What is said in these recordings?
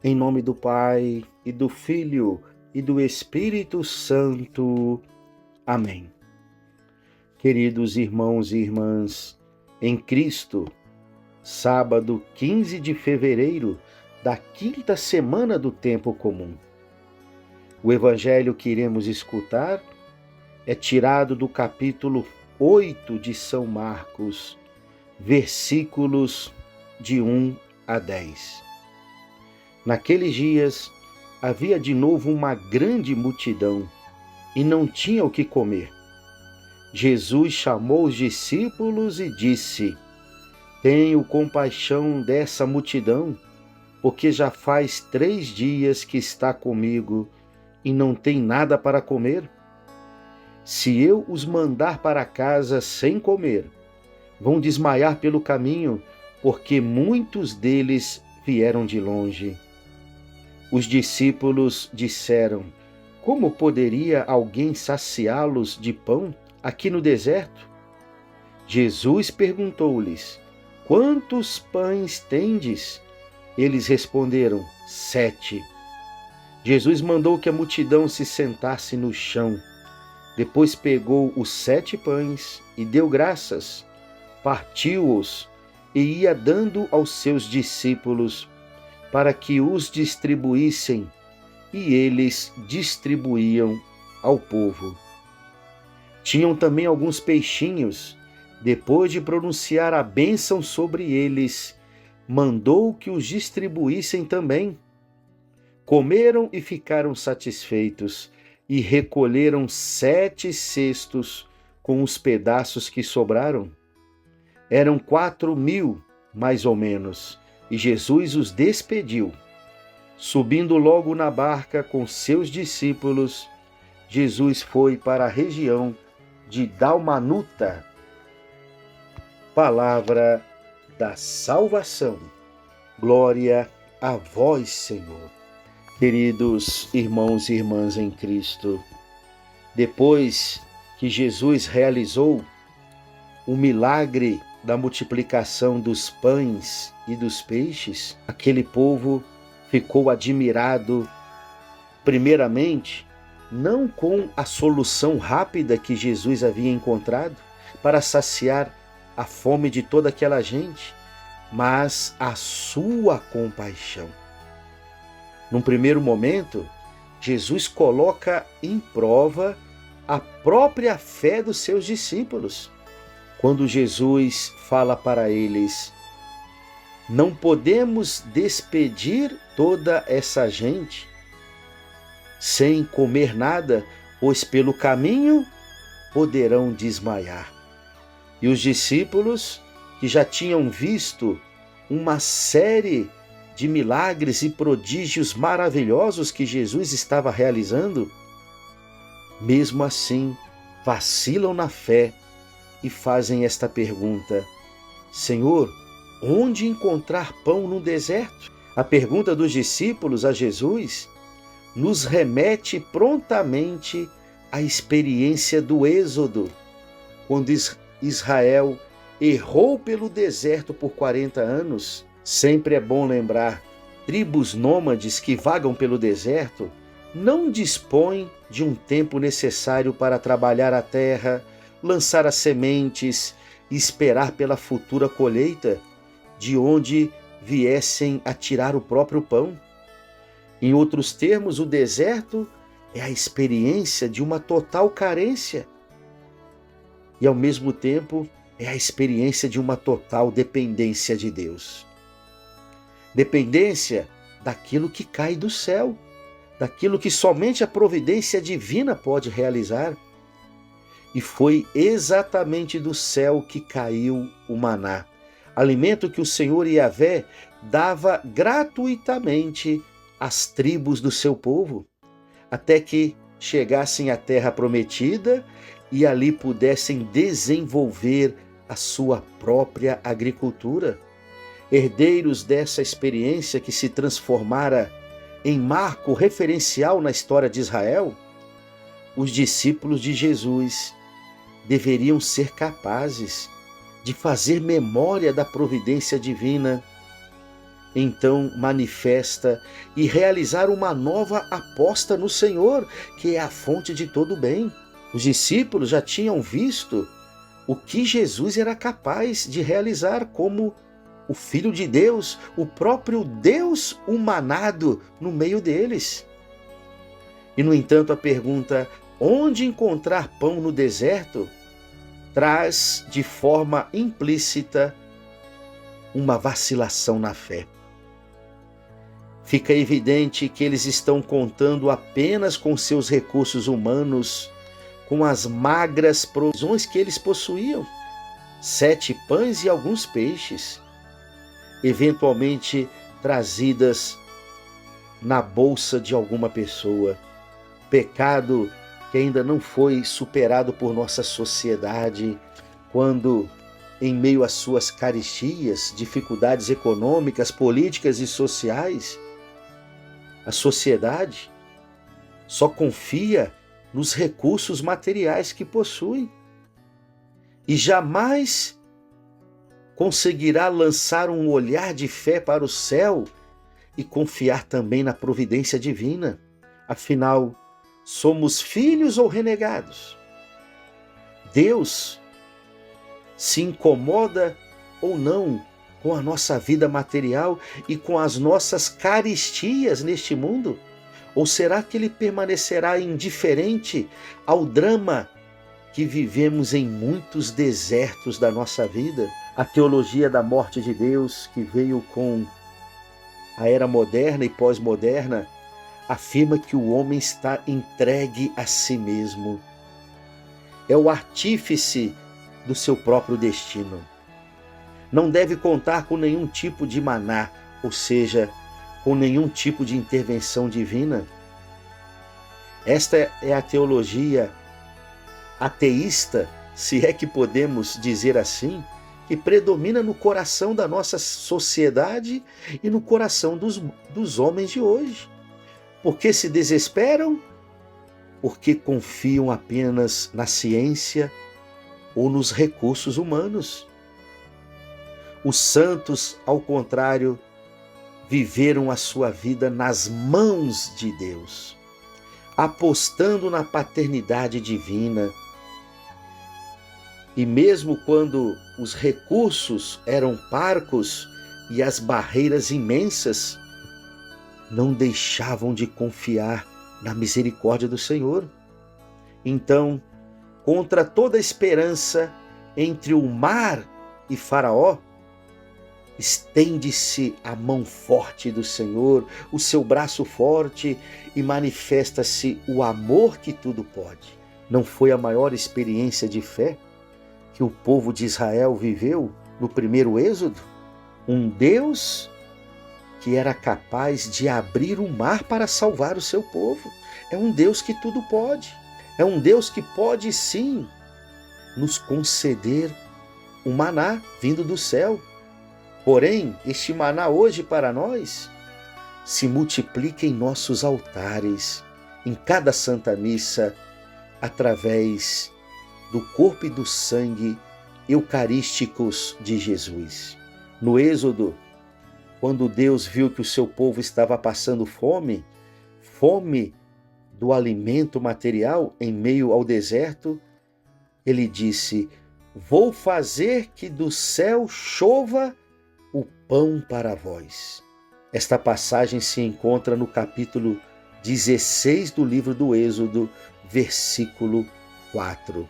Em nome do Pai, e do Filho, e do Espírito Santo. Amém. Queridos irmãos e irmãs, em Cristo, sábado 15 de fevereiro da quinta semana do tempo comum. O evangelho que iremos escutar é tirado do capítulo 8 de São Marcos, versículos de 1 a 10. Naqueles dias, havia de novo uma grande multidão e não tinha o que comer. Jesus chamou os discípulos e disse: Tenho compaixão dessa multidão, porque já faz 3 dias que está comigo e não tem nada para comer. Se eu os mandar para casa sem comer, vão desmaiar pelo caminho, porque muitos deles vieram de longe. Os discípulos disseram: Como poderia alguém saciá-los de pão aqui no deserto? Jesus perguntou-lhes: Quantos pães tendes? Eles responderam: 7. Jesus mandou que a multidão se sentasse no chão. Depois pegou os 7 pães e deu graças, partiu-os e ia dando aos seus discípulos para que os distribuíssem, e eles distribuíam ao povo. Tinham também alguns peixinhos. Depois de pronunciar a bênção sobre eles, mandou que os distribuíssem também. Comeram e ficaram satisfeitos, e recolheram 7 cestos com os pedaços que sobraram. Eram 4.000, mais ou menos, e Jesus os despediu. Subindo logo na barca com seus discípulos, Jesus foi para a região de Dalmanuta. Palavra da salvação. Glória a vós, Senhor. Queridos irmãos e irmãs em Cristo, depois que Jesus realizou o milagre da multiplicação dos pães e dos peixes, aquele povo ficou admirado, primeiramente, não com a solução rápida que Jesus havia encontrado para saciar a fome de toda aquela gente, mas a sua compaixão. Num primeiro momento, Jesus coloca em prova a própria fé dos seus discípulos. Quando Jesus fala para eles: Não podemos despedir toda essa gente sem comer nada, pois pelo caminho poderão desmaiar. E os discípulos, que já tinham visto uma série de milagres e prodígios maravilhosos que Jesus estava realizando, mesmo assim vacilam na fé e fazem esta pergunta: Senhor, onde encontrar pão no deserto? A pergunta dos discípulos a Jesus nos remete prontamente à experiência do Êxodo, quando Israel errou pelo deserto por 40 anos. Sempre é bom lembrar, tribos nômades que vagam pelo deserto não dispõem de um tempo necessário para trabalhar a terra, lançar as sementes e esperar pela futura colheita, de onde viessem a tirar o próprio pão. Em outros termos, o deserto é a experiência de uma total carência e, ao mesmo tempo, é a experiência de uma total dependência de Deus. Dependência daquilo que cai do céu, daquilo que somente a providência divina pode realizar. E foi exatamente do céu que caiu o maná, alimento que o Senhor Yahvé dava gratuitamente às tribos do seu povo, até que chegassem à terra prometida e ali pudessem desenvolver a sua própria agricultura. Herdeiros dessa experiência que se transformara em marco referencial na história de Israel, os discípulos de Jesus deveriam ser capazes de fazer memória da providência divina então manifesta e realizar uma nova aposta no Senhor, que é a fonte de todo bem. Os discípulos já tinham visto o que Jesus era capaz de realizar como o Filho de Deus, o próprio Deus humanado no meio deles. E, no entanto, a pergunta: onde encontrar pão no deserto? Traz de forma implícita uma vacilação na fé. Fica evidente que eles estão contando apenas com seus recursos humanos, com as magras provisões que eles possuíam, 7 pães e alguns peixes, eventualmente trazidas na bolsa de alguma pessoa. Pecado que ainda não foi superado por nossa sociedade, quando, em meio às suas carestia, dificuldades econômicas, políticas e sociais, a sociedade só confia nos recursos materiais que possui e jamais conseguirá lançar um olhar de fé para o céu e confiar também na providência divina. Afinal, somos filhos ou renegados? Deus se incomoda ou não com a nossa vida material e com as nossas caristias neste mundo? Ou será que Ele permanecerá indiferente ao drama que vivemos em muitos desertos da nossa vida? A teologia da morte de Deus, que veio com a era moderna e pós-moderna, afirma que o homem está entregue a si mesmo. É o artífice do seu próprio destino. Não deve contar com nenhum tipo de maná, ou seja, com nenhum tipo de intervenção divina. Esta é a teologia ateísta, se é que podemos dizer assim, que predomina no coração da nossa sociedade e no coração dos homens de hoje. Porque se desesperam? Porque confiam apenas na ciência ou nos recursos humanos. Os santos, ao contrário, viveram a sua vida nas mãos de Deus, apostando na paternidade divina. E mesmo quando os recursos eram parcos e as barreiras imensas, não deixavam de confiar na misericórdia do Senhor. Então, contra toda esperança, entre o mar e Faraó, estende-se a mão forte do Senhor, o seu braço forte, e manifesta-se o amor que tudo pode. Não foi a maior experiência de fé que o povo de Israel viveu no primeiro êxodo? Um Deus que era capaz de abrir o mar para salvar o seu povo. É um Deus que tudo pode. É um Deus que pode sim nos conceder um maná vindo do céu. Porém, este maná hoje para nós se multiplica em nossos altares, em cada Santa Missa, através do corpo e do sangue eucarísticos de Jesus. No Êxodo, quando Deus viu que o seu povo estava passando fome do alimento material em meio ao deserto, ele disse: vou fazer que do céu chova o pão para vós. Esta passagem se encontra no capítulo 16 do livro do Êxodo, versículo 4.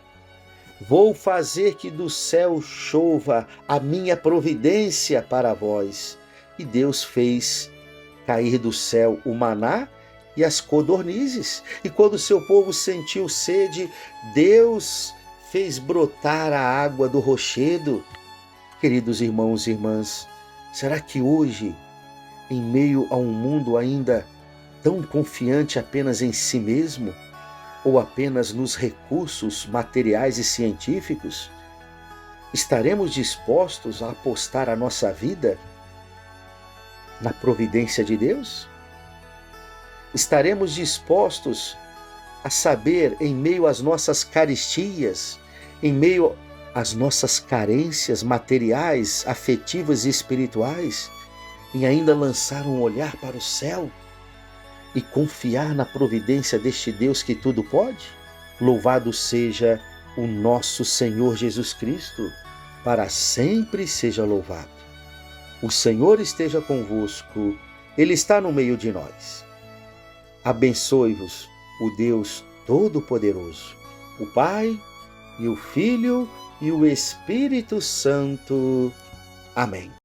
Vou fazer que do céu chova a minha providência para vós. E Deus fez cair do céu o maná e as codornizes. E quando o seu povo sentiu sede, Deus fez brotar a água do rochedo. Queridos irmãos e irmãs, será que hoje, em meio a um mundo ainda tão confiante apenas em si mesmo, ou apenas nos recursos materiais e científicos, estaremos dispostos a apostar a nossa vida na providência de Deus? Estaremos dispostos a saber, em meio às nossas caristias, em meio às nossas carências materiais, afetivas e espirituais, em ainda lançar um olhar para o céu e confiar na providência deste Deus que tudo pode? Louvado seja o nosso Senhor Jesus Cristo, para sempre seja louvado. O Senhor esteja convosco, Ele está no meio de nós. Abençoe-vos o Deus Todo-Poderoso, o Pai e o Filho e o Espírito Santo. Amém.